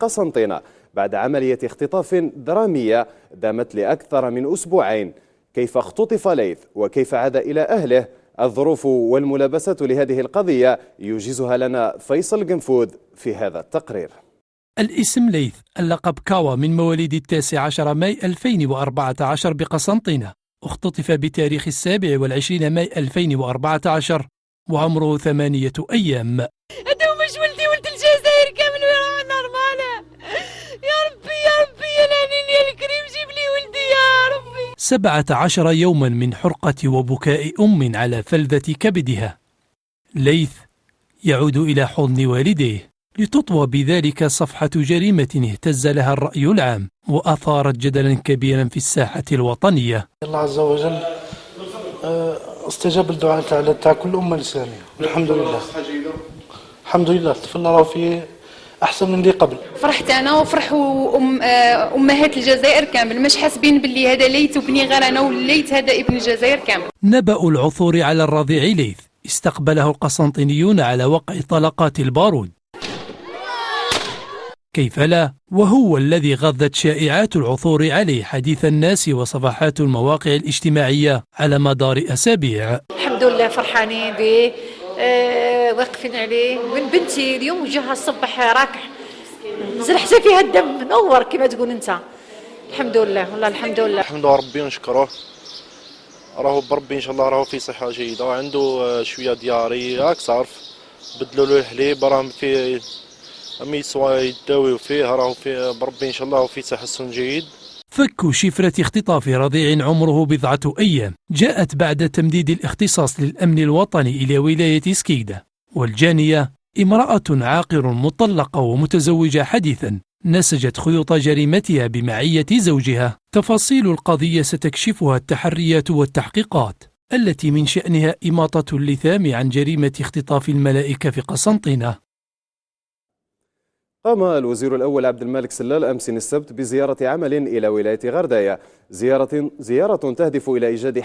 بقسنطينة بعد عملية اختطاف درامية دامت لأكثر من أسبوعين. كيف اختطف ليث وكيف عاد إلى أهله؟ الظروف والملابسات لهذه القضية يوجزها لنا فيصل قنفوذ في هذا التقرير. الاسم ليث، اللقب كاوا، من مواليد 19 ماي 2014 بقسنطينة. اختطف بتاريخ 27 ماي 2014 وعمره 8 أيام. هذا هو مش ولدي، ولد الجزائر كامل ويروح نورمال. يا ربي يا ربي يا العنين يا الكريم، جيب لي ولدي يا ربي. 17 يوما من حرقة وبكاء أم على فلذة كبدها. ليث يعود إلى حضن والديه لتطوى بذلك صفحة جريمة اهتز لها الرأي العام وأثارت جدلا كبيرا في الساحة الوطنية. الله عز وجل استجاب الدعاء تاع كل الأمة الإسلامية، الحمد لله. الحمد لله طفلنا راه فيه أحسن من اللي قبل. فرحت أنا وفرحوا أمهات الجزائر كامل، مش حاسبين باللي هذا ليث وبني غير أنا، وليث هذا ابن الجزائر كامل. نبأ العثور على الرضيع ليث استقبله القسنطينيون على وقع طلقات البارود. كيف لا، وهو الذي غذت شائعات العثور عليه حديث الناس وصفحات المواقع الاجتماعية على مدار أسابيع. الحمد لله فرحانين به، واقفين عليه. من بنتي اليوم وجهها الصبح راكح، نزل حتى فيها الدم منور كما تقول انت. الحمد لله والله الحمد لله. الحمد لله ربي ونشكره، راهو بربي ان شاء الله راهو في صحة جيدة وعنده شوية دياري هاك صارف، بدلوا له الحليب راهم في ميسوا يداويو فيه، راهو في بربي ان شاء الله وفي تحسن جيد. فك شفرة اختطاف رضيع عمره بضعة أيام جاءت بعد تمديد الاختصاص للأمن الوطني إلى ولاية سكيدة، والجانية امرأة عاقر مطلقة ومتزوجة حديثا نسجت خيوط جريمتها بمعية زوجها. تفاصيل القضية ستكشفها التحريات والتحقيقات التي من شأنها إماطة اللثام عن جريمة اختطاف الملائكة في قسنطينة. قام الوزير الأول عبد المالك سلال أمس السبت بزيارة عمل إلى ولاية غرداية، زيارة تهدف إلى إيجاد